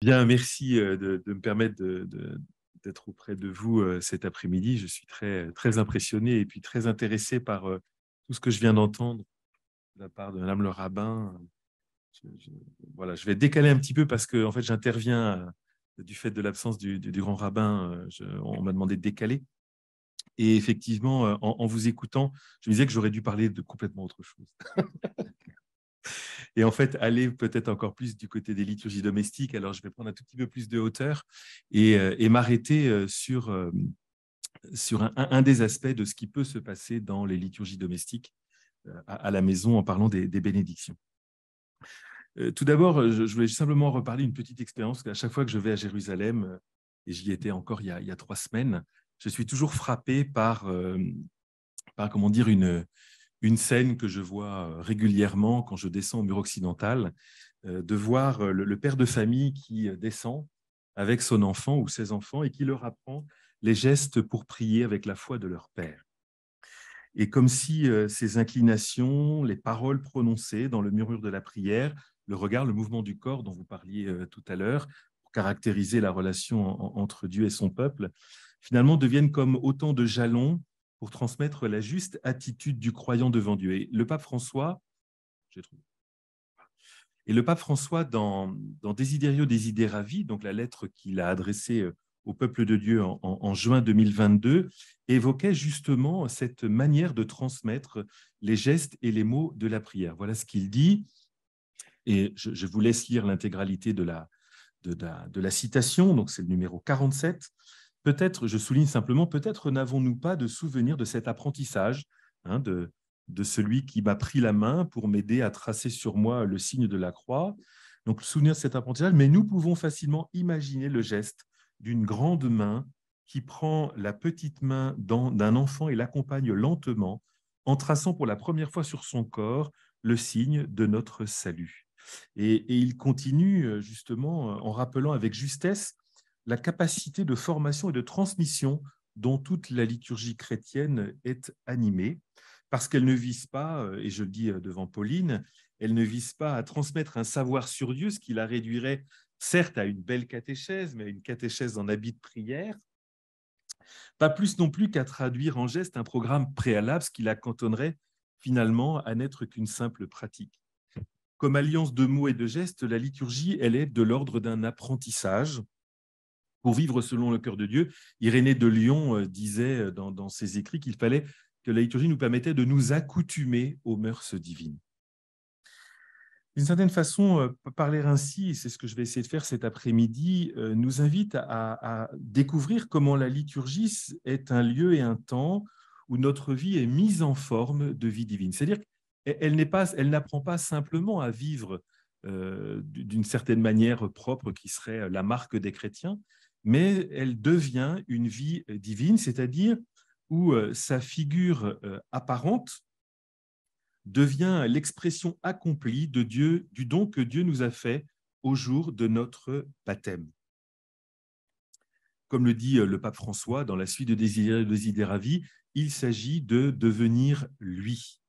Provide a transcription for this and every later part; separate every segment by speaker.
Speaker 1: Bien, merci de me permettre d'être auprès de vous cet après-midi. Je suis très impressionné et puis très intéressé par tout ce que je viens d'entendre de la part de Madame le rabbin. Je, je- voilà, je vais décaler un petit peu parce que en fait, j'interviens du fait de l'absence du grand rabbin. On m'a demandé de décaler. Et effectivement, en vous écoutant, je me disais que j'aurais dû parler de complètement autre chose. Et en fait, aller peut-être encore plus du côté des liturgies domestiques. Alors, je vais prendre un tout petit peu plus de hauteur et m'arrêter sur un des aspects de ce qui peut se passer dans les liturgies domestiques à la maison en parlant des bénédictions. Tout d'abord, je voulais simplement reparler une petite expérience. À chaque fois que je vais à Jérusalem, et j'y étais encore il y a 3 semaines, je suis toujours frappé par comment dire, une scène que je vois régulièrement quand je descends au mur occidental, de voir le père de famille qui descend avec son enfant ou ses enfants et qui leur apprend les gestes pour prier avec la foi de leur père. Et comme si ces inclinations, les paroles prononcées dans le murmure de la prière, le regard, le mouvement du corps dont vous parliez tout à l'heure, pour caractériser la relation entre Dieu et son peuple, finalement deviennent comme autant de jalons pour transmettre la juste attitude du croyant devant Dieu. Et le pape François, j'ai trouvé, et le pape François, dans Desiderio Desideravi, donc la lettre qu'il a adressée au peuple de Dieu en juin 2022, évoquait justement cette manière de transmettre les gestes et les mots de la prière. Voilà ce qu'il dit, et je vous laisse lire l'intégralité de la citation, donc c'est le numéro 47. Peut-être, je souligne simplement, peut-être n'avons-nous pas de souvenir de cet apprentissage, hein, de celui qui m'a pris la main pour m'aider à tracer sur moi le signe de la croix. Donc, souvenir de cet apprentissage, mais nous pouvons facilement imaginer le geste d'une grande main qui prend la petite main d'un enfant et l'accompagne lentement en traçant pour la première fois sur son corps le signe de notre salut. Et il continue justement en rappelant avec justesse la capacité de formation et de transmission dont toute la liturgie chrétienne est animée, parce qu'elle ne vise pas, et je le dis devant Pauline, elle ne vise pas à transmettre un savoir sur Dieu, ce qui la réduirait certes à une belle catéchèse, mais à une catéchèse en habit de prière, pas plus non plus qu'à traduire en geste un programme préalable, ce qui la cantonnerait finalement à n'être qu'une simple pratique. Comme alliance de mots et de gestes, la liturgie, elle est de l'ordre d'un apprentissage pour vivre selon le cœur de Dieu. Irénée de Lyon disait dans ses écrits qu'il fallait que la liturgie nous permettait de nous accoutumer aux mœurs divines. D'une certaine façon, parler ainsi, et c'est ce que je vais essayer de faire cet après-midi, nous invite à découvrir comment la liturgie est un lieu et un temps où notre vie est mise en forme de vie divine. C'est-à-dire qu'elle n'apprend pas simplement à vivre d'une certaine manière propre qui serait la marque des chrétiens, mais elle devient une vie divine, c'est-à-dire où sa figure apparente devient l'expression accomplie de Dieu, du don que Dieu nous a fait au jour de notre baptême. Comme le dit le pape François dans la suite de Desideravi, il s'agit de devenir lui.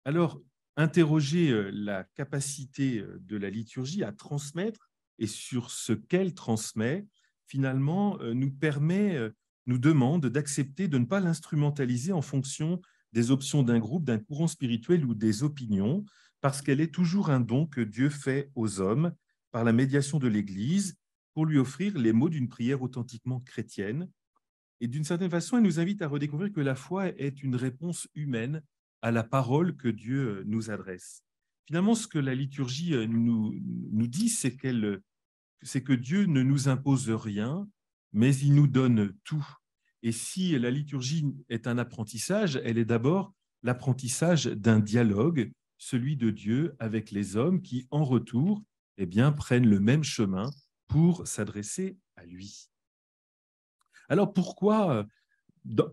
Speaker 1: Alors, interroger la capacité de la liturgie à transmettre et sur ce qu'elle transmet, finalement, nous demande d'accepter de ne pas l'instrumentaliser en fonction des options d'un groupe, d'un courant spirituel ou des opinions, parce qu'elle est toujours un don que Dieu fait aux hommes par la médiation de l'Église pour lui offrir les mots d'une prière authentiquement chrétienne. Et d'une certaine façon, elle nous invite à redécouvrir que la foi est une réponse humaine à la parole que Dieu nous adresse. Finalement, ce que la liturgie nous dit, c'est que Dieu ne nous impose rien, mais il nous donne tout. Et si la liturgie est un apprentissage, elle est d'abord l'apprentissage d'un dialogue, celui de Dieu avec les hommes qui, en retour, eh bien, prennent le même chemin pour s'adresser à lui. Alors pourquoi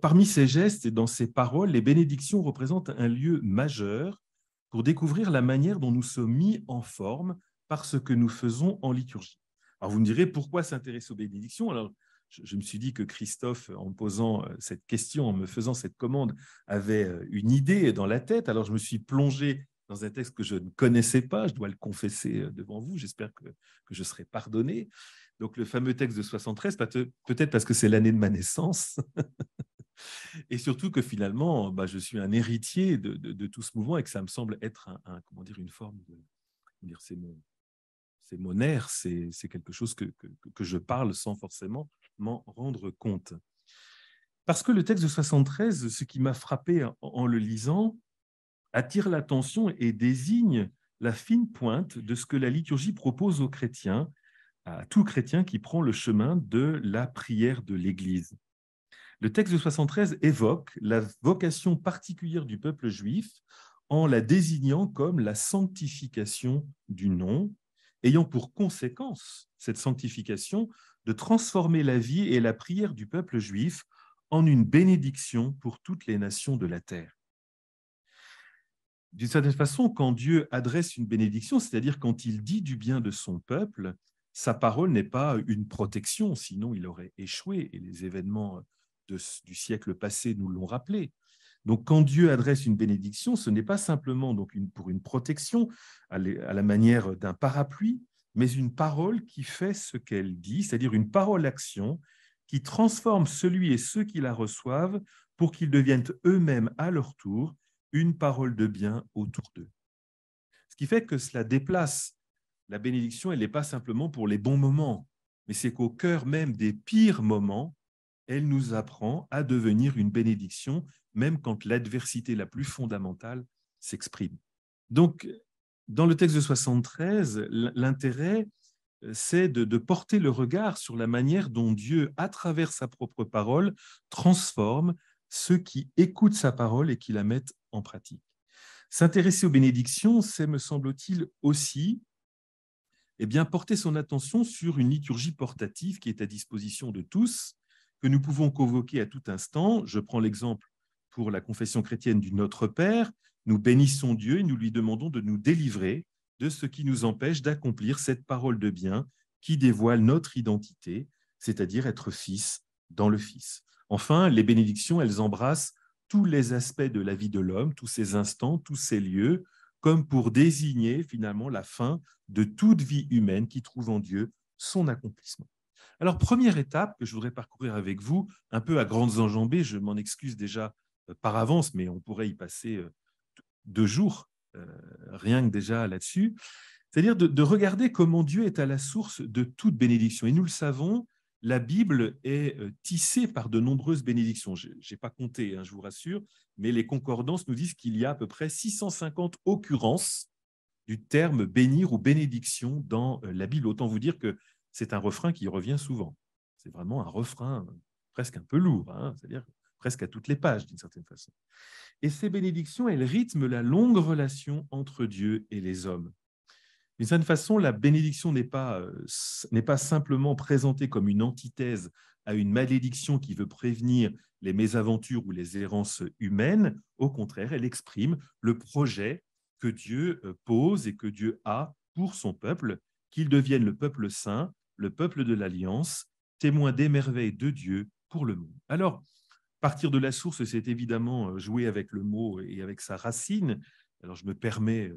Speaker 1: parmi ces gestes et dans ces paroles, les bénédictions représentent un lieu majeur pour découvrir la manière dont nous sommes mis en forme par ce que nous faisons en liturgie. Alors vous me direz, pourquoi s'intéresser aux bénédictions? Alors je me suis dit que Christophe, en me posant cette question, en me faisant cette commande, avait une idée dans la tête. Alors je me suis plongé dans un texte que je ne connaissais pas, je dois le confesser devant vous, j'espère que je serai pardonné. Donc le fameux texte de 73, peut-être parce que c'est l'année de ma naissance, et surtout que finalement, je suis un héritier de tout ce mouvement et que ça me semble être comment dire, une forme de... C'est mon air, c'est quelque chose que je parle sans forcément m'en rendre compte. Parce que le texte de 73, ce qui m'a frappé en le lisant, attire l'attention et désigne la fine pointe de ce que la liturgie propose aux chrétiens, à tout chrétien qui prend le chemin de la prière de l'Église. Le texte de 73 évoque la vocation particulière du peuple juif en la désignant comme la sanctification du nom, ayant pour conséquence, cette sanctification, de transformer la vie et la prière du peuple juif en une bénédiction pour toutes les nations de la terre. D'une certaine façon, quand Dieu adresse une bénédiction, c'est-à-dire quand il dit du bien de son peuple, sa parole n'est pas une protection, sinon il aurait échoué, et les événements du siècle passé nous l'ont rappelé. Donc, quand Dieu adresse une bénédiction, ce n'est pas simplement pour une protection à la manière d'un parapluie, mais une parole qui fait ce qu'elle dit, c'est-à-dire une parole-action qui transforme celui et ceux qui la reçoivent pour qu'ils deviennent eux-mêmes à leur tour une parole de bien autour d'eux. Ce qui fait que cela déplace la bénédiction, elle n'est pas simplement pour les bons moments, mais c'est qu'au cœur même des pires moments, elle nous apprend à devenir une bénédiction, même quand l'adversité la plus fondamentale s'exprime. Donc, dans le texte de 73, l'intérêt, c'est de porter le regard sur la manière dont Dieu, à travers sa propre parole, transforme ceux qui écoutent sa parole et qui la mettent en pratique. S'intéresser aux bénédictions, c'est, me semble-t-il, aussi porter son attention sur une liturgie portative qui est à disposition de tous, que nous pouvons convoquer à tout instant. Je prends l'exemple pour la confession chrétienne du Notre Père. Nous bénissons Dieu et nous lui demandons de nous délivrer de ce qui nous empêche d'accomplir cette parole de bien qui dévoile notre identité, c'est-à-dire être fils dans le Fils. Enfin, les bénédictions, elles embrassent tous les aspects de la vie de l'homme, tous ces instants, tous ces lieux, comme pour désigner finalement la fin de toute vie humaine qui trouve en Dieu son accomplissement. Alors, première étape que je voudrais parcourir avec vous, un peu à grandes enjambées, je m'en excuse déjà par avance, mais on pourrait y passer 2 jours, rien que déjà là-dessus, c'est-à-dire de regarder comment Dieu est à la source de toute bénédiction. Et nous le savons, la Bible est tissée par de nombreuses bénédictions. Je n'ai pas compté, je vous rassure, mais les concordances nous disent qu'il y a à peu près 650 occurrences du terme bénir ou bénédiction dans la Bible. Autant vous dire que c'est un refrain qui revient souvent. C'est vraiment un refrain presque un peu lourd, c'est-à-dire presque à toutes les pages d'une certaine façon. Et ces bénédictions, elles rythment la longue relation entre Dieu et les hommes. D'une certaine façon, la bénédiction n'est pas simplement présentée comme une antithèse à une malédiction qui veut prévenir les mésaventures ou les errances humaines. Au contraire, elle exprime le projet que Dieu pose et que Dieu a pour son peuple, qu'il devienne le peuple saint, le peuple de l'Alliance, témoin des merveilles de Dieu pour le monde. Alors, partir de la source, c'est évidemment jouer avec le mot et avec sa racine. Alors, je me permets,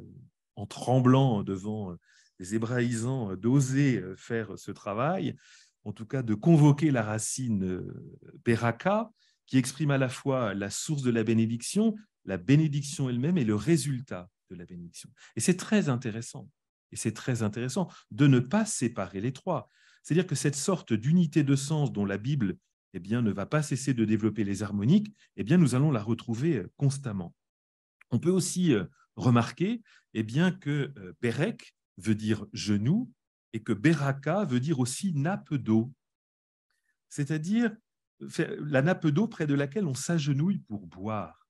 Speaker 1: en tremblant devant les hébraïsants, d'oser faire ce travail, en tout cas de convoquer la racine Beraka, qui exprime à la fois la source de la bénédiction elle-même et le résultat de la bénédiction. Et c'est très intéressant. Et c'est très intéressant de ne pas séparer les trois. C'est-à-dire que cette sorte d'unité de sens dont la Bible ne va pas cesser de développer les harmoniques, nous allons la retrouver constamment. On peut aussi remarquer que Berek veut dire genou et que Beraka veut dire aussi nappe d'eau. C'est-à-dire la nappe d'eau près de laquelle on s'agenouille pour boire.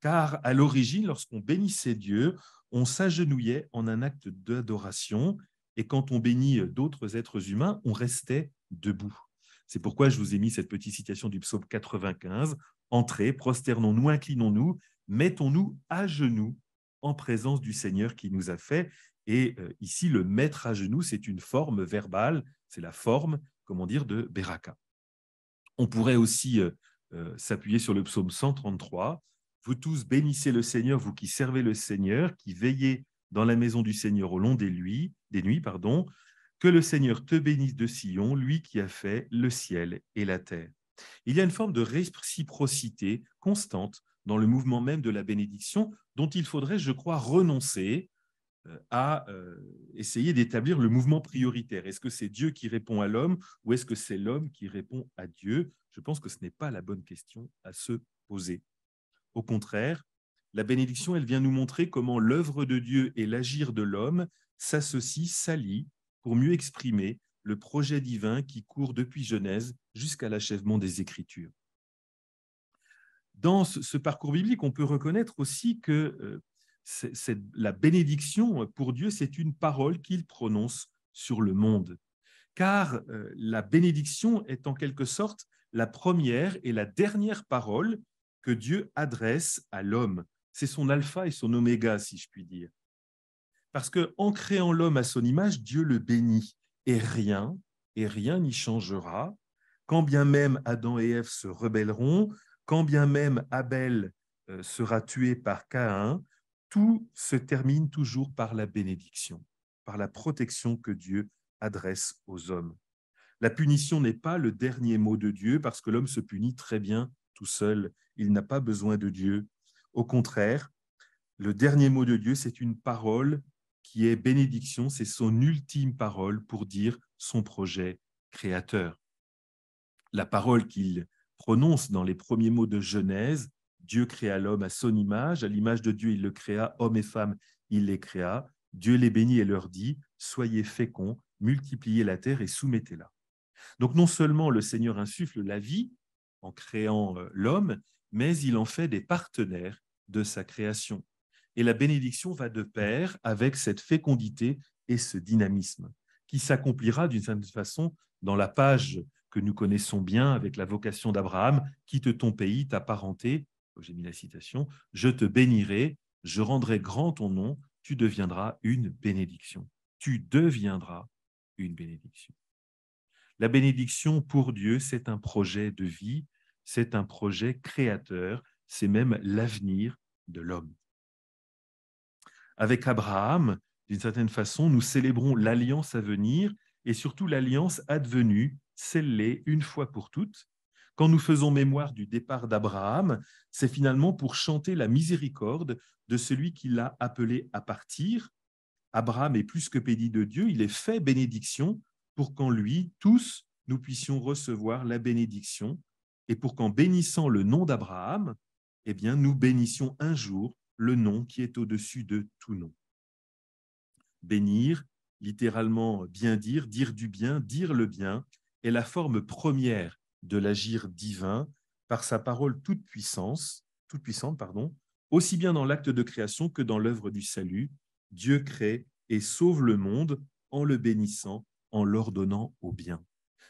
Speaker 1: Car à l'origine, lorsqu'on bénissait Dieu, on s'agenouillait en un acte d'adoration et quand on bénit d'autres êtres humains, on restait debout. C'est pourquoi je vous ai mis cette petite citation du psaume 95. « Entrez, prosternons-nous, inclinons-nous, mettons-nous à genoux en présence du Seigneur qui nous a fait. » Et ici, le mettre à genoux, c'est une forme verbale, c'est la forme, de Beraka. On pourrait aussi s'appuyer sur le psaume 133. Vous tous bénissez le Seigneur, vous qui servez le Seigneur, qui veillez dans la maison du Seigneur au long des nuits, pardon. Que le Seigneur te bénisse de Sion, lui qui a fait le ciel et la terre. Il y a une forme de réciprocité constante dans le mouvement même de la bénédiction dont il faudrait, je crois, renoncer à essayer d'établir le mouvement prioritaire. Est-ce que c'est Dieu qui répond à l'homme ou est-ce que c'est l'homme qui répond à Dieu? Je pense que ce n'est pas la bonne question à se poser. Au contraire, la bénédiction, elle vient nous montrer comment l'œuvre de Dieu et l'agir de l'homme s'associent, s'allient pour mieux exprimer le projet divin qui court depuis Genèse jusqu'à l'achèvement des Écritures. Dans ce parcours biblique, on peut reconnaître aussi que la bénédiction pour Dieu, c'est une parole qu'il prononce sur le monde. Car la bénédiction est en quelque sorte la première et la dernière parole que Dieu adresse à l'homme. C'est son alpha et son oméga, si je puis dire. Parce qu'en créant l'homme à son image, Dieu le bénit et rien n'y changera. Quand bien même Adam et Ève se rebelleront, quand bien même Abel sera tué par Caïn, tout se termine toujours par la bénédiction, par la protection que Dieu adresse aux hommes. La punition n'est pas le dernier mot de Dieu parce que l'homme se punit très bien tout seul. Il n'a pas besoin de Dieu. Au contraire, le dernier mot de Dieu, c'est une parole qui est bénédiction, c'est son ultime parole pour dire son projet créateur. La parole qu'il prononce dans les premiers mots de Genèse, Dieu créa l'homme à son image, à l'image de Dieu il le créa, hommes et femmes il les créa, Dieu les bénit et leur dit, soyez féconds, multipliez la terre et soumettez-la. Donc non seulement le Seigneur insuffle la vie en créant l'homme, mais il en fait des partenaires de sa création. Et la bénédiction va de pair avec cette fécondité et ce dynamisme qui s'accomplira d'une certaine façon dans la page que nous connaissons bien avec la vocation d'Abraham, quitte ton pays, ta parenté, j'ai mis la citation, je te bénirai, je rendrai grand ton nom, tu deviendras une bénédiction. Tu deviendras une bénédiction. La bénédiction pour Dieu, c'est un projet de vie, c'est un projet créateur, c'est même l'avenir de l'homme. Avec Abraham, d'une certaine façon, nous célébrons l'alliance à venir et surtout l'alliance advenue, scellée une fois pour toutes. Quand nous faisons mémoire du départ d'Abraham, c'est finalement pour chanter la miséricorde de celui qui l'a appelé à partir. Abraham est plus que béni de Dieu, il est fait bénédiction pour qu'en lui, tous, nous puissions recevoir la bénédiction et pour qu'en bénissant le nom d'Abraham, eh bien, nous bénissions un jour le nom qui est au-dessus de tout nom. Bénir, littéralement bien dire, dire du bien, dire le bien, est la forme première de l'agir divin par sa parole toute puissante, aussi bien dans l'acte de création que dans l'œuvre du salut. Dieu crée et sauve le monde en le bénissant, en l'ordonnant au bien.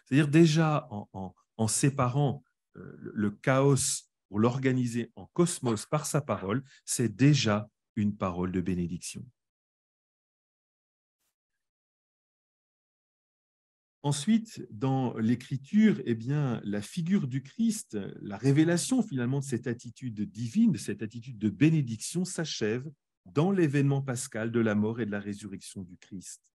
Speaker 1: C'est-à-dire déjà en séparant le chaos pour l'organiser en cosmos par sa parole, c'est déjà une parole de bénédiction. Ensuite, dans l'Écriture, eh bien, la figure du Christ, la révélation finalement de cette attitude divine, de cette attitude de bénédiction s'achève dans l'événement pascal de la mort et de la résurrection du Christ.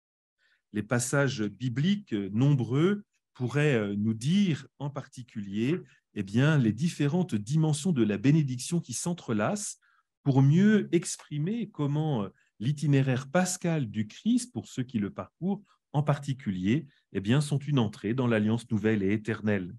Speaker 1: Les passages bibliques nombreux pourraient nous dire en particulier eh bien, les différentes dimensions de la bénédiction qui s'entrelacent pour mieux exprimer comment l'itinéraire pascal du Christ, pour ceux qui le parcourent en particulier, eh bien, sont une entrée dans l'alliance nouvelle et éternelle.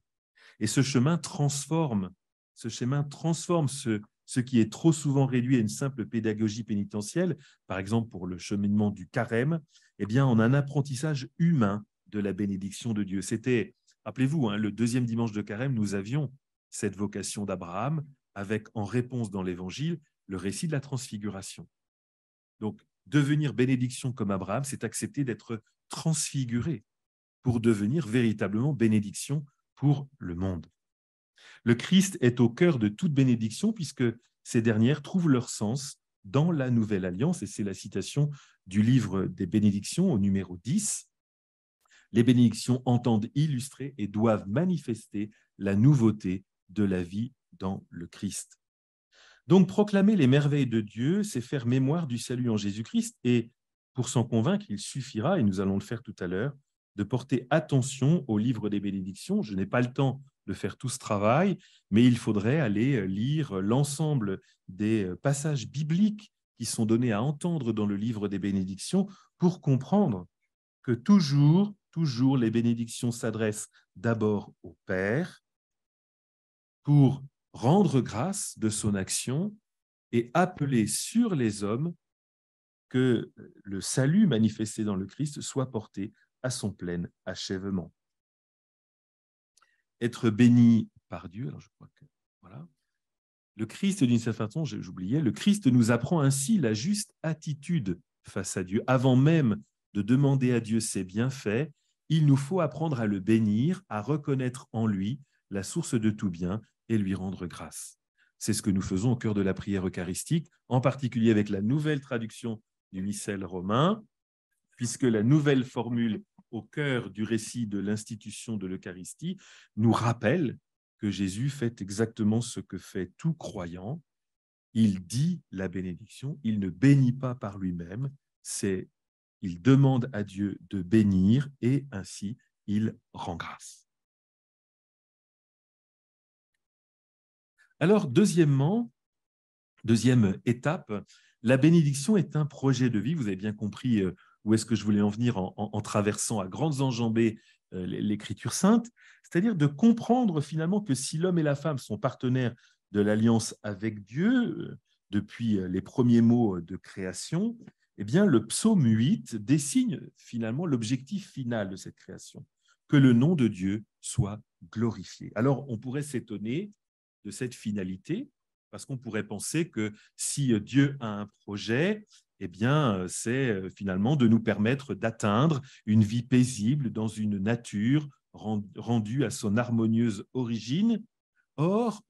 Speaker 1: Et ce chemin transforme ce qui est trop souvent réduit à une simple pédagogie pénitentielle, par exemple pour le cheminement du carême, eh bien, en un apprentissage humain de la bénédiction de Dieu. C'était, rappelez-vous, le deuxième dimanche de carême, nous avions cette vocation d'Abraham avec, en réponse dans l'Évangile, le récit de la transfiguration. Donc, devenir bénédiction comme Abraham, c'est accepter d'être transfiguré pour devenir véritablement bénédiction pour le monde. Le Christ est au cœur de toute bénédiction puisque ces dernières trouvent leur sens dans la nouvelle alliance, et c'est la citation du livre des bénédictions au numéro 10. Les bénédictions entendent illustrer et doivent manifester la nouveauté de la vie dans le Christ. Donc, proclamer les merveilles de Dieu, c'est faire mémoire du salut en Jésus-Christ. Et pour s'en convaincre, il suffira, et nous allons le faire tout à l'heure, de porter attention au livre des bénédictions. Je n'ai pas le temps de faire tout ce travail, mais il faudrait aller lire l'ensemble des passages bibliques qui sont donnés à entendre dans le livre des bénédictions pour comprendre que toujours, les bénédictions s'adressent d'abord au Père pour rendre grâce de son action et appeler sur les hommes que le salut manifesté dans le Christ soit porté à son plein achèvement. Être béni par Dieu, alors je crois que voilà. Le Christ, d'une certaine façon, j'oubliais, le Christ nous apprend ainsi la juste attitude face à Dieu. Avant même de demander à Dieu ses bienfaits, il nous faut apprendre à le bénir, à reconnaître en lui la source de tout bien et lui rendre grâce. C'est ce que nous faisons au cœur de la prière eucharistique, en particulier avec la nouvelle traduction du missel romain, puisque la nouvelle formule au cœur du récit de l'institution de l'Eucharistie nous rappelle que Jésus fait exactement ce que fait tout croyant. Il dit la bénédiction, il ne bénit pas par lui-même, il demande à Dieu de bénir et ainsi il rend grâce. Alors, deuxième étape, la bénédiction est un projet de vie. Vous avez bien compris où est-ce que je voulais en venir en traversant à grandes enjambées l'Écriture sainte, c'est-à-dire de comprendre finalement que si l'homme et la femme sont partenaires de l'alliance avec Dieu depuis les premiers mots de création, eh bien le psaume 8 dessine finalement l'objectif final de cette création, que le nom de Dieu soit glorifié. Alors on pourrait s'étonner de cette finalité, parce qu'on pourrait penser que si Dieu a un projet, eh bien, c'est finalement de nous permettre d'atteindre une vie paisible dans une nature rendue à son harmonieuse origine. Or,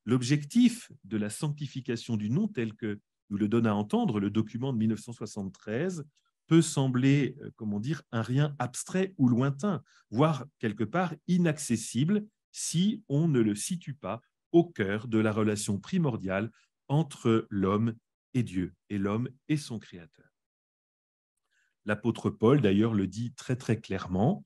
Speaker 1: l'objectif de la sanctification du nom, tel que nous le donne à entendre le document de 1973, peut sembler, comment dire, un rien abstrait ou lointain, voire quelque part inaccessible si on ne le situe pas au cœur de la relation primordiale entre l'homme et Dieu, et l'homme et son Créateur. L'apôtre Paul, d'ailleurs, le dit très, très clairement,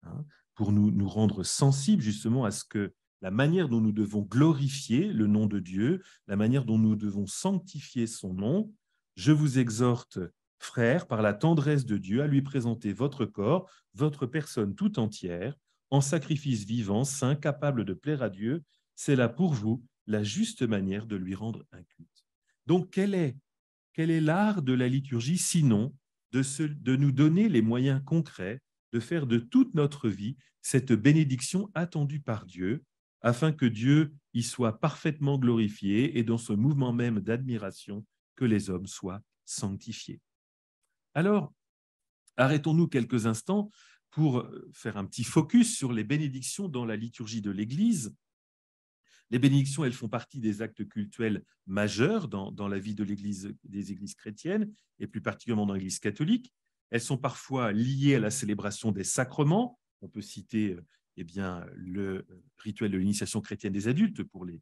Speaker 1: hein, pour nous rendre sensibles justement à ce que la manière dont nous devons glorifier le nom de Dieu, la manière dont nous devons sanctifier son nom, je vous exhorte, frères, par la tendresse de Dieu, à lui présenter votre corps, votre personne tout entière, en sacrifice vivant, saint, capable de plaire à Dieu. C'est là pour vous la juste manière de lui rendre un culte. Donc, quel est l'art de la liturgie, sinon de nous donner les moyens concrets de faire de toute notre vie cette bénédiction attendue par Dieu, afin que Dieu y soit parfaitement glorifié et dans ce mouvement même d'admiration, que les hommes soient sanctifiés. Alors, arrêtons-nous quelques instants pour faire un petit focus sur les bénédictions dans la liturgie de l'Église. Les bénédictions, elles font partie des actes cultuels majeurs dans la vie de des églises chrétiennes, et plus particulièrement dans l'Église catholique. Elles sont parfois liées à la célébration des sacrements. On peut citer le rituel de l'initiation chrétienne des adultes pour les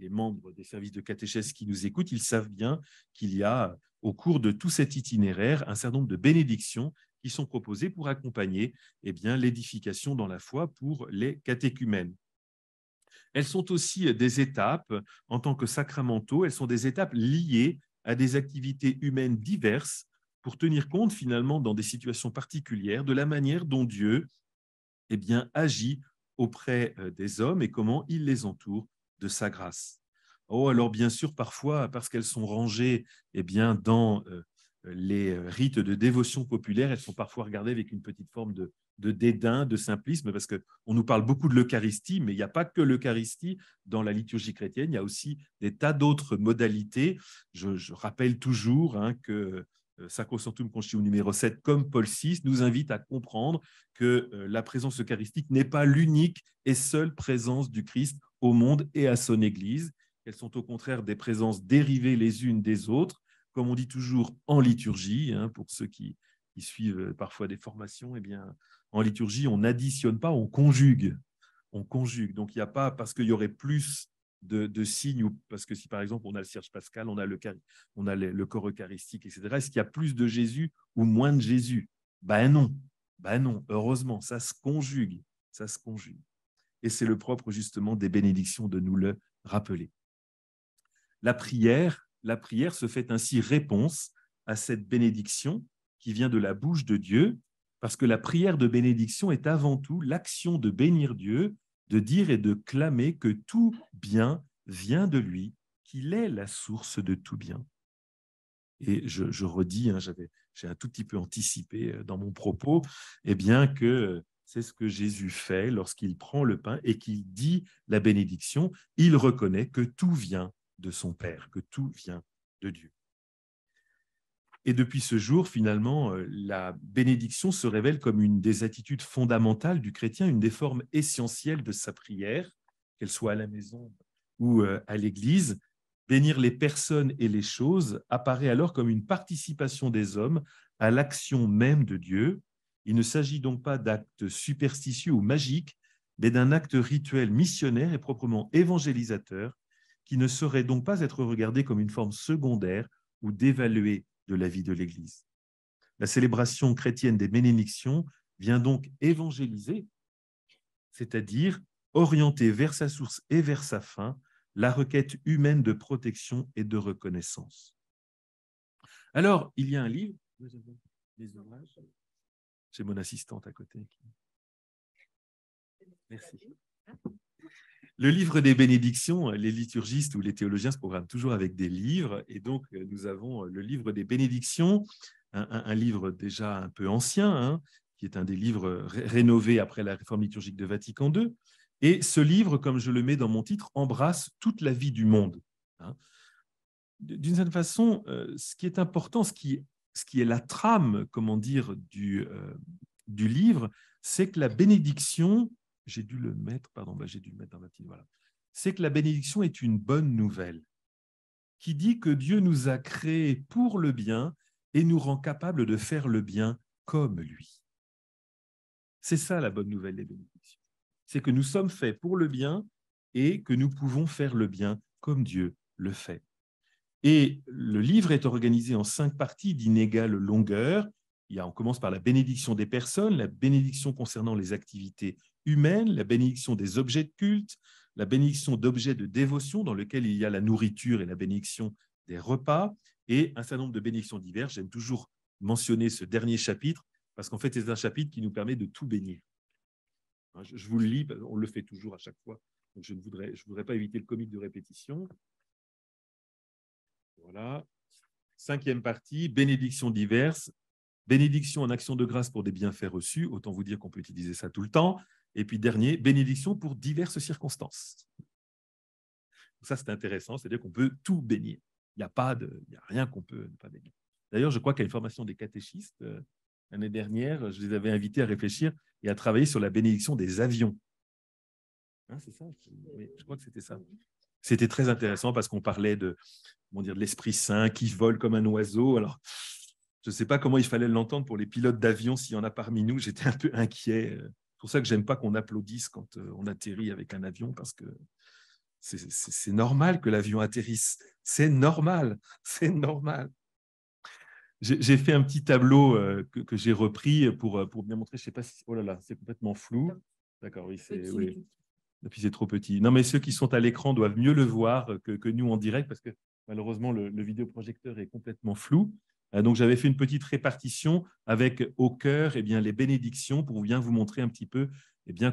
Speaker 1: membres des services de catéchèse qui nous écoutent. Ils savent bien qu'il y a, au cours de tout cet itinéraire, un certain nombre de bénédictions qui sont proposées pour accompagner l'édification dans la foi pour les catéchumènes. Elles sont aussi des étapes, en tant que sacramentaux, elles sont des étapes liées à des activités humaines diverses pour tenir compte finalement dans des situations particulières de la manière dont Dieu agit auprès des hommes et comment il les entoure de sa grâce. Oh, alors bien sûr, parfois, parce qu'elles sont rangées dans les rites de dévotion populaire, elles sont parfois regardées avec une petite forme de dédain, de simplisme, parce qu'on nous parle beaucoup de l'Eucharistie, mais il n'y a pas que l'Eucharistie dans la liturgie chrétienne, il y a aussi des tas d'autres modalités. Je rappelle toujours que Sacrosanctum Concilium numéro 7, comme Paul VI, nous invite à comprendre que la présence eucharistique n'est pas l'unique et seule présence du Christ au monde et à son Église. Elles sont au contraire des présences dérivées les unes des autres, comme on dit toujours en liturgie, pour ceux qui suivent parfois des formations, en liturgie, on n'additionne pas, on conjugue. On conjugue. Donc, il n'y a pas, parce qu'il y aurait plus de signes, parce que si par exemple on a le cierge pascal, on a le corps eucharistique, etc., est-ce qu'il y a plus de Jésus ou moins de Jésus? Ben non, heureusement, ça se conjugue, ça se conjugue. Et c'est le propre justement des bénédictions de nous le rappeler. La prière se fait ainsi réponse à cette bénédiction qui vient de la bouche de Dieu, parce que la prière de bénédiction est avant tout l'action de bénir Dieu, de dire et de clamer que tout bien vient de lui, qu'il est la source de tout bien. Et je redis, j'ai un tout petit peu anticipé dans mon propos, eh bien que c'est ce que Jésus fait lorsqu'il prend le pain et qu'il dit la bénédiction. Il reconnaît que tout vient de son Père, que tout vient de Dieu. Et depuis ce jour, finalement, la bénédiction se révèle comme une des attitudes fondamentales du chrétien, une des formes essentielles de sa prière, qu'elle soit à la maison ou à l'église. Bénir les personnes et les choses apparaît alors comme une participation des hommes à l'action même de Dieu. Il ne s'agit donc pas d'actes superstitieux ou magiques, mais d'un acte rituel missionnaire et proprement évangélisateur, qui ne saurait donc pas être regardé comme une forme secondaire ou dévaluée de la vie de l'Église. La célébration chrétienne des bénédictions vient donc évangéliser, c'est-à-dire orienter vers sa source et vers sa fin la requête humaine de protection et de reconnaissance. Alors, il y a un livre, j'ai mon assistante à côté. Merci. Le livre des bénédictions, les liturgistes ou les théologiens se programment toujours avec des livres, et donc nous avons le livre des bénédictions, un livre déjà un peu ancien, qui est un des livres rénovés après la réforme liturgique de Vatican II. Et ce livre, comme je le mets dans mon titre, embrasse toute la vie du monde. D'une certaine façon, ce qui est important, ce qui est la trame, comment dire, du livre, c'est que la bénédiction, j'ai dû le mettre, pardon, j'ai dû le mettre dans ma petite, voilà. C'est que la bénédiction est une bonne nouvelle qui dit que Dieu nous a créés pour le bien et nous rend capables de faire le bien comme lui. C'est ça la bonne nouvelle des bénédictions. C'est que nous sommes faits pour le bien et que nous pouvons faire le bien comme Dieu le fait. Et le livre est organisé en 5 parties d'inégale longueur. On commence par la bénédiction des personnes, la bénédiction concernant les activités humaines, la bénédiction des objets de culte, la bénédiction d'objets de dévotion dans lequel il y a la nourriture et la bénédiction des repas, et un certain nombre de bénédictions diverses. J'aime toujours mentionner ce dernier chapitre parce qu'en fait, c'est un chapitre qui nous permet de tout bénir. Je vous le lis, on le fait toujours à chaque fois, donc je ne voudrais pas éviter le comique de répétition. Voilà. 5e partie, bénédictions diverses. Bénédiction en action de grâce pour des bienfaits reçus. Autant vous dire qu'on peut utiliser ça tout le temps. Et puis dernier, bénédiction pour diverses circonstances. Ça, c'est intéressant. C'est-à-dire qu'on peut tout bénir. Il n'y a rien qu'on peut ne pas bénir. D'ailleurs, je crois qu'à une formation des catéchistes, l'année dernière, je les avais invités à réfléchir et à travailler sur la bénédiction des avions. C'est ça? Je crois que c'était ça. C'était très intéressant parce qu'on parlait de l'Esprit Saint qui vole comme un oiseau. Alors, je ne sais pas comment il fallait l'entendre pour les pilotes d'avion, s'il y en a parmi nous. J'étais un peu inquiet. C'est pour ça que je n'aime pas qu'on applaudisse quand on atterrit avec un avion, parce que c'est normal que l'avion atterrisse. C'est normal, c'est normal. J'ai fait un petit tableau que j'ai repris pour bien montrer. Je ne sais pas si... Oh là là, c'est complètement flou. D'accord, oui, oui. Et puis c'est trop petit. Non, mais ceux qui sont à l'écran doivent mieux le voir que nous en direct, parce que malheureusement, le vidéoprojecteur est complètement flou. Donc, j'avais fait une petite répartition avec au cœur les bénédictions pour bien vous montrer un petit peu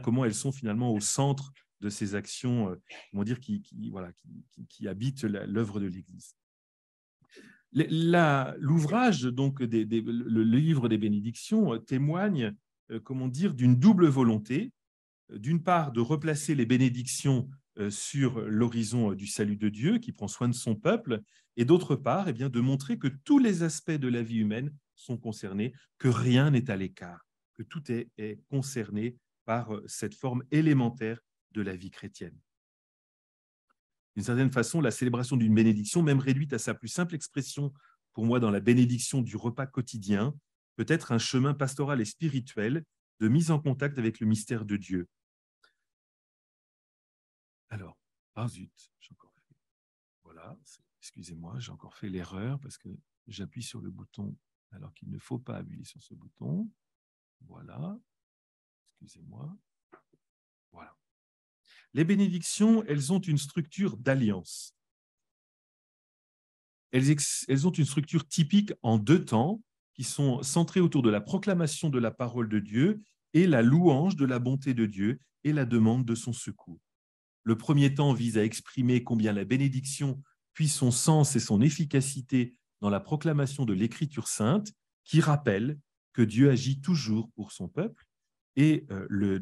Speaker 1: comment elles sont finalement au centre de ces actions qui habitent l'œuvre de l'Église. L'ouvrage, donc le livre des bénédictions, témoigne d'une double volonté. D'une part, de replacer les bénédictions sur l'horizon du salut de Dieu qui prend soin de son peuple, et d'autre part, de montrer que tous les aspects de la vie humaine sont concernés, que rien n'est à l'écart, que tout est concerné par cette forme élémentaire de la vie chrétienne. D'une certaine façon, la célébration d'une bénédiction, même réduite à sa plus simple expression, pour moi, dans la bénédiction du repas quotidien, peut être un chemin pastoral et spirituel de mise en contact avec le mystère de Dieu. Alors, Ah zut, j'ai encore fait. Voilà, excusez-moi, j'ai encore fait l'erreur parce que j'appuie sur le bouton alors qu'il ne faut pas appuyer sur ce bouton. Voilà, excusez-moi. Voilà. Les bénédictions, elles ont une structure d'alliance. Elles ont une structure typique en 2 temps qui sont centrés autour de la proclamation de la parole de Dieu et la louange de la bonté de Dieu et la demande de son secours. Le premier temps vise à exprimer combien la bénédiction puise son sens et son efficacité dans la proclamation de l'Écriture sainte, qui rappelle que Dieu agit toujours pour son peuple. Et le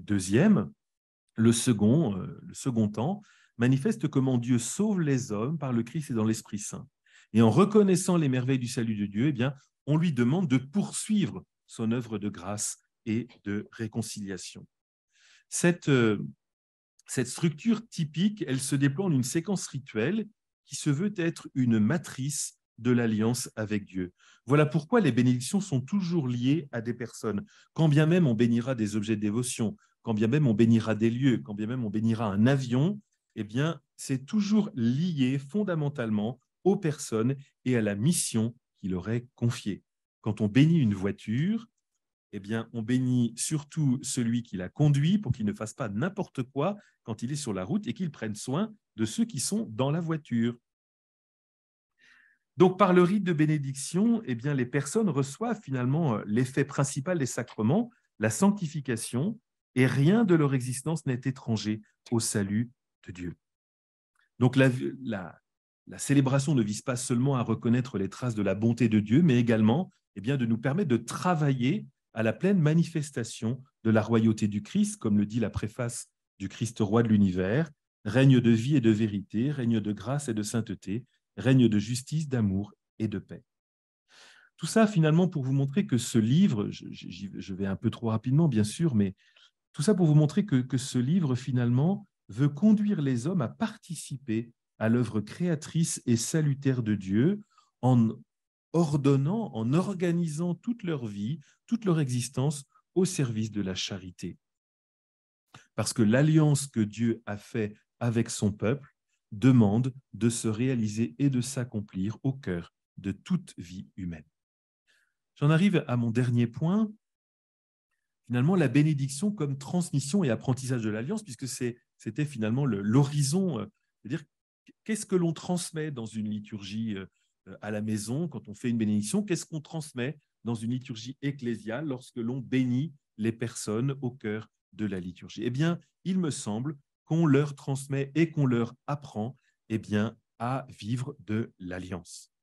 Speaker 1: second temps, manifeste comment Dieu sauve les hommes par le Christ et dans l'Esprit Saint. Et en reconnaissant les merveilles du salut de Dieu, eh bien, on lui demande de poursuivre son œuvre de grâce et de réconciliation. Cette structure typique, elle se déploie en une séquence rituelle qui se veut être une matrice de l'alliance avec Dieu. Voilà pourquoi les bénédictions sont toujours liées à des personnes. Quand bien même on bénira des objets de dévotion, quand bien même on bénira des lieux, quand bien même on bénira un avion, eh bien, c'est toujours lié fondamentalement aux personnes et à la mission qui leur est confiée. Quand on bénit une voiture, eh bien, on bénit surtout celui qui la conduit pour qu'il ne fasse pas n'importe quoi quand il est sur la route et qu'il prenne soin de ceux qui sont dans la voiture. Donc, par le rite de bénédiction, eh bien, les personnes reçoivent finalement l'effet principal des sacrements, la sanctification, et rien de leur existence n'est étranger au salut de Dieu. Donc, la célébration ne vise pas seulement à reconnaître les traces de la bonté de Dieu, mais également eh bien, de nous permettre de travailler à la pleine manifestation de la royauté du Christ, comme le dit la préface du Christ roi de l'univers, règne de vie et de vérité, règne de grâce et de sainteté, règne de justice, d'amour et de paix. Tout ça, finalement, pour vous montrer que ce livre, je vais un peu trop rapidement, bien sûr, mais tout ça pour vous montrer que ce livre, finalement, veut conduire les hommes à participer à l'œuvre créatrice et salutaire de Dieu en ordonnant, en organisant toute leur vie, toute leur existence au service de la charité. Parce que l'alliance que Dieu a faite avec son peuple demande de se réaliser et de s'accomplir au cœur de toute vie humaine. J'en arrive à mon dernier point, finalement la bénédiction comme transmission et apprentissage de l'alliance, puisque c'était finalement l'horizon, c'est-à-dire qu'est-ce que l'on transmet dans une liturgie à la maison quand on fait une bénédiction, qu'est-ce qu'on transmet dans une liturgie ecclésiale lorsque l'on bénit les personnes au cœur de la liturgie. Eh bien, il me semble qu'on leur transmet et qu'on leur apprend eh bien, à vivre de l'alliance.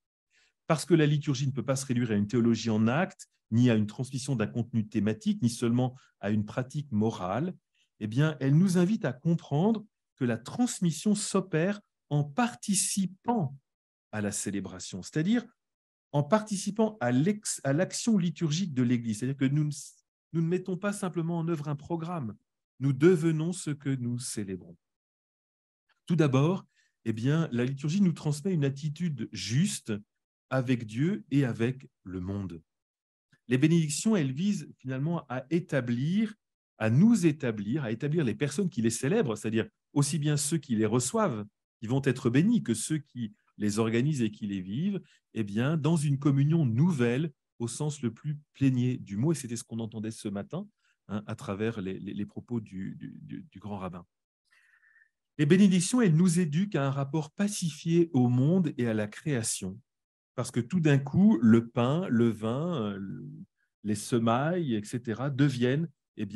Speaker 1: Parce que la liturgie ne peut pas se réduire à une théologie en actes, ni à une transmission d'un contenu thématique, ni seulement à une pratique morale, eh bien, elle nous invite à comprendre que la transmission s'opère en participant à la célébration, c'est-à-dire en participant à l'action liturgique de l'Église. C'est-à-dire que nous ne mettons pas simplement en œuvre un programme, nous devenons ce que nous célébrons. Tout d'abord, eh bien, la liturgie nous transmet une attitude juste avec Dieu et avec le monde. Les bénédictions, elles visent finalement à établir les personnes qui les célèbrent, c'est-à-dire aussi bien ceux qui les reçoivent, qui vont être bénis, que ceux qui les organisent et qui les vivent, eh bien, dans une communion nouvelle au sens le plus plénier du mot. Et c'était ce qu'on entendait ce matin à travers les propos du grand rabbin. Les bénédictions, elles nous éduquent à un rapport pacifié au monde et à la création. Parce que tout d'un coup, le pain, le vin, les semailles, etc.,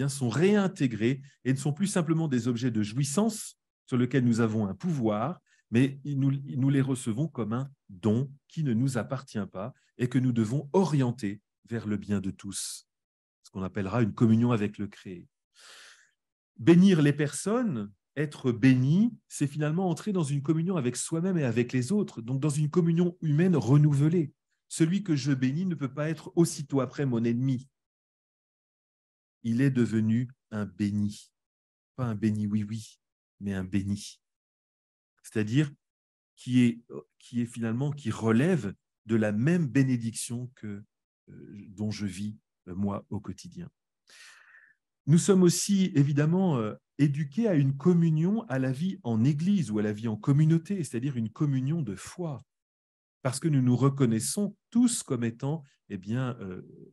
Speaker 1: sont réintégrés et ne sont plus simplement des objets de jouissance sur lesquels nous avons un pouvoir, mais nous les recevons comme un don qui ne nous appartient pas et que nous devons orienter vers le bien de tous, ce qu'on appellera une communion avec le créé. Bénir les personnes, être béni, c'est finalement entrer dans une communion avec soi-même et avec les autres, donc dans une communion humaine renouvelée. Celui que je bénis ne peut pas être aussitôt après mon ennemi. Il est devenu un béni. Pas un béni oui-oui, mais un béni. C'est-à-dire qui relève de la même bénédiction dont je vis moi au quotidien. Nous sommes aussi évidemment éduqués à une communion à la vie en Église ou à la vie en communauté, c'est-à-dire une communion de foi, parce que nous nous reconnaissons tous comme étant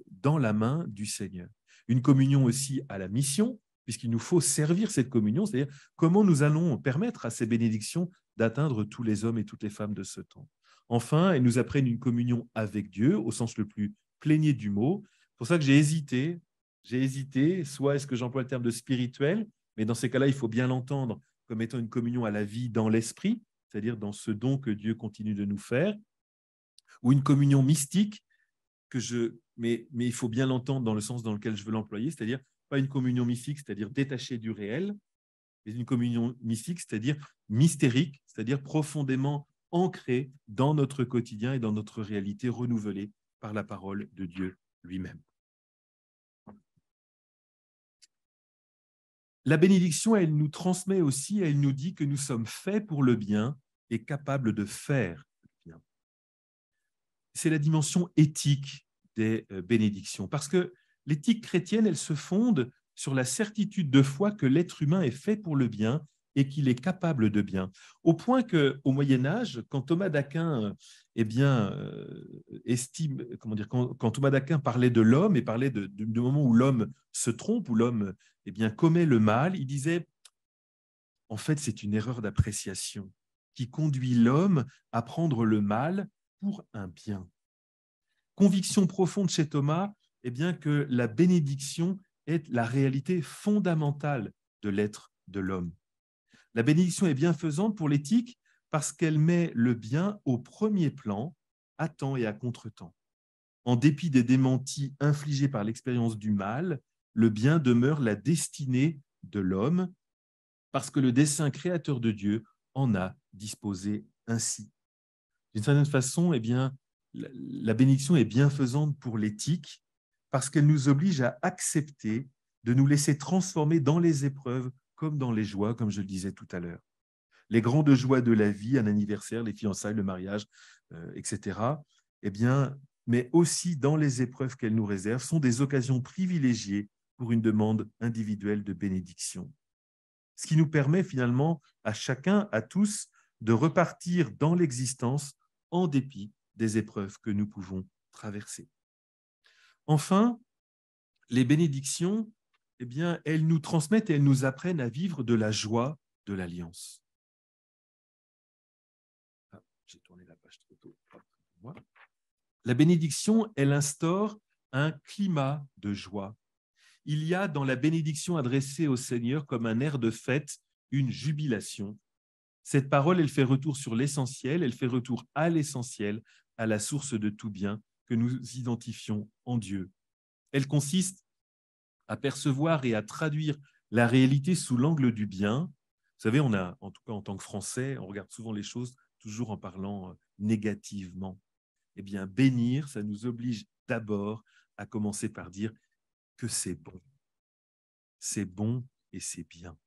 Speaker 1: dans la main du Seigneur. Une communion aussi à la mission, puisqu'il nous faut servir cette communion, c'est-à-dire comment nous allons permettre à ces bénédictions d'atteindre tous les hommes et toutes les femmes de ce temps. Enfin, elles nous apprennent une communion avec Dieu, au sens le plus plénier du mot. C'est pour ça que j'ai hésité, soit est-ce que j'emploie le terme de spirituel, mais dans ces cas-là, il faut bien l'entendre comme étant une communion à la vie dans l'esprit, c'est-à-dire dans ce don que Dieu continue de nous faire, ou une communion mystique, mais il faut bien l'entendre dans le sens dans lequel je veux l'employer, c'est-à-dire pas une communion mystique, c'est-à-dire détachée du réel, mais une communion mystique, c'est-à-dire mystérique, c'est-à-dire profondément ancrée dans notre quotidien et dans notre réalité renouvelée par la parole de Dieu lui-même. La bénédiction, elle nous transmet aussi, elle nous dit que nous sommes faits pour le bien et capables de faire le bien. C'est la dimension éthique des bénédictions, parce que l'éthique chrétienne, elle se fonde sur la certitude de foi que l'être humain est fait pour le bien et qu'il est capable de bien. Au point qu'au Moyen-Âge, quand Thomas d'Aquin quand Thomas d'Aquin parlait de l'homme et parlait du moment où l'homme se trompe, où l'homme commet le mal, il disait, en fait, c'est une erreur d'appréciation qui conduit l'homme à prendre le mal pour un bien. Conviction profonde chez Thomas, que la bénédiction est la réalité fondamentale de l'être de l'homme. La bénédiction est bienfaisante pour l'éthique parce qu'elle met le bien au premier plan, à temps et à contre-temps. En dépit des démentis infligés par l'expérience du mal, le bien demeure la destinée de l'homme parce que le dessein créateur de Dieu en a disposé ainsi. D'une certaine façon, la bénédiction est bienfaisante pour l'éthique parce qu'elle nous oblige à accepter de nous laisser transformer dans les épreuves comme dans les joies, comme je le disais tout à l'heure. Les grandes joies de la vie, un anniversaire, les fiançailles, le mariage, etc., mais aussi dans les épreuves qu'elle nous réserve, sont des occasions privilégiées pour une demande individuelle de bénédiction. Ce qui nous permet finalement à chacun, à tous, de repartir dans l'existence en dépit des épreuves que nous pouvons traverser. Enfin, les bénédictions, elles nous transmettent et elles nous apprennent à vivre de la joie de l'alliance. Ah, j'ai tourné la page trop tôt. La bénédiction, elle instaure un climat de joie. Il y a dans la bénédiction adressée au Seigneur comme un air de fête, une jubilation. Cette parole, elle fait retour sur l'essentiel, elle fait retour à l'essentiel, à la source de tout bien que nous identifions en Dieu. Elle consiste à percevoir et à traduire la réalité sous l'angle du bien. Vous savez, on a, en tout cas en tant que Français, on regarde souvent les choses toujours en parlant négativement. Bénir, ça nous oblige d'abord à commencer par dire que c'est bon. C'est bon et c'est bien.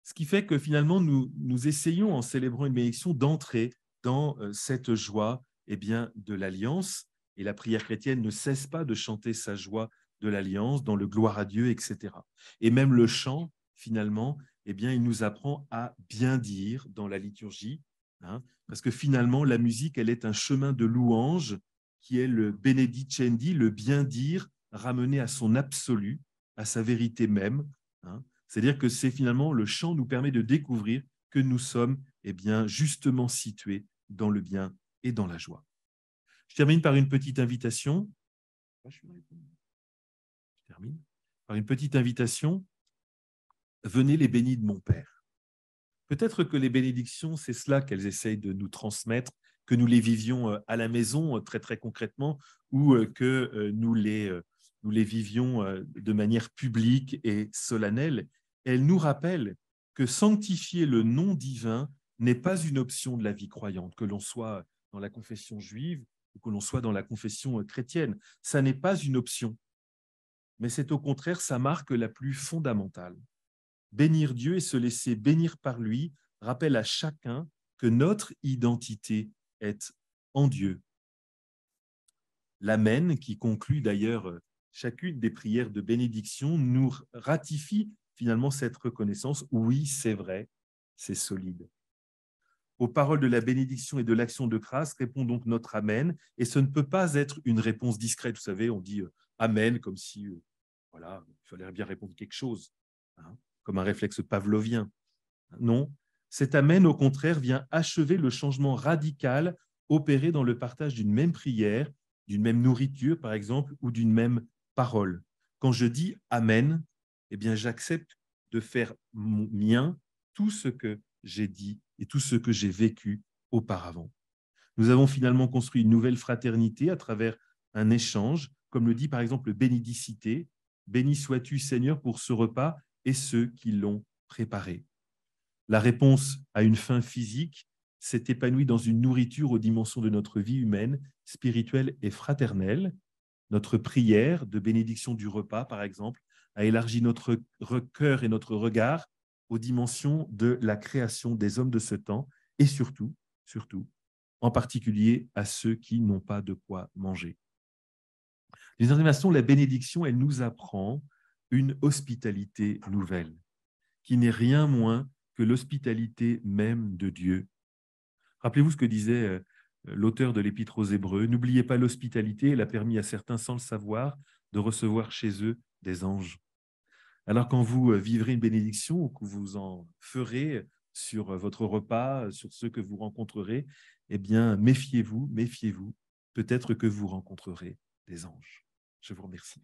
Speaker 1: Ce qui fait que finalement, nous essayons, en célébrant une bénédiction, d'entrer dans cette joie de l'alliance. Et la prière chrétienne ne cesse pas de chanter sa joie de l'alliance, dans le gloire à Dieu, etc. Et même le chant, finalement, il nous apprend à bien dire dans la liturgie, parce que finalement, la musique, elle est un chemin de louange qui est le benedicendi, le bien dire, ramené à son absolu, à sa vérité même. C'est-à-dire que c'est finalement le chant nous permet de découvrir que nous sommes justement situés dans le bien et dans la joie. Je termine par une petite invitation. Venez les bénis de mon Père. Peut-être que les bénédictions, c'est cela qu'elles essayent de nous transmettre, que nous les vivions à la maison très très concrètement ou que nous les vivions de manière publique et solennelle. Elles nous rappellent que sanctifier le nom divin n'est pas une option de la vie croyante, que l'on soit dans la confession juive ou que l'on soit dans la confession chrétienne. Ça n'est pas une option, mais c'est au contraire sa marque la plus fondamentale. Bénir Dieu et se laisser bénir par lui rappelle à chacun que notre identité est en Dieu. L'Amen, qui conclut d'ailleurs chacune des prières de bénédiction nous ratifie finalement cette reconnaissance. Oui, c'est vrai, c'est solide. Aux paroles de la bénédiction et de l'action de grâce répond donc notre Amen, et ce ne peut pas être une réponse discrète. Vous savez, on dit Amen comme si voilà, il fallait bien répondre quelque chose, hein, comme un réflexe pavlovien. Non, cet Amen, au contraire, vient achever le changement radical opéré dans le partage d'une même prière, d'une même nourriture, par exemple, ou d'une même parole. Quand je dis Amen, eh bien, j'accepte de faire mien tout ce que j'ai dit et tout ce que j'ai vécu auparavant. Nous avons finalement construit une nouvelle fraternité à travers un échange, comme le dit par exemple le Bénédicité. Béni sois-tu, Seigneur, pour ce repas et ceux qui l'ont préparé. La réponse à une faim physique s'est épanouie dans une nourriture aux dimensions de notre vie humaine, spirituelle et fraternelle. Notre prière de bénédiction du repas, par exemple, a élargi notre cœur et notre regard aux dimensions de la création des hommes de ce temps et surtout, en particulier à ceux qui n'ont pas de quoi manger. D'une certaine façon, la bénédiction, elle nous apprend une hospitalité nouvelle, qui n'est rien moins que l'hospitalité même de Dieu. Rappelez-vous ce que disait l'auteur de l'Épître aux Hébreux. N'oubliez pas l'hospitalité, elle a permis à certains, sans le savoir, de recevoir chez eux des anges. Alors quand vous vivrez une bénédiction ou que vous en ferez sur votre repas, sur ceux que vous rencontrerez, eh bien, méfiez-vous, peut-être que vous rencontrerez des anges. Je vous remercie.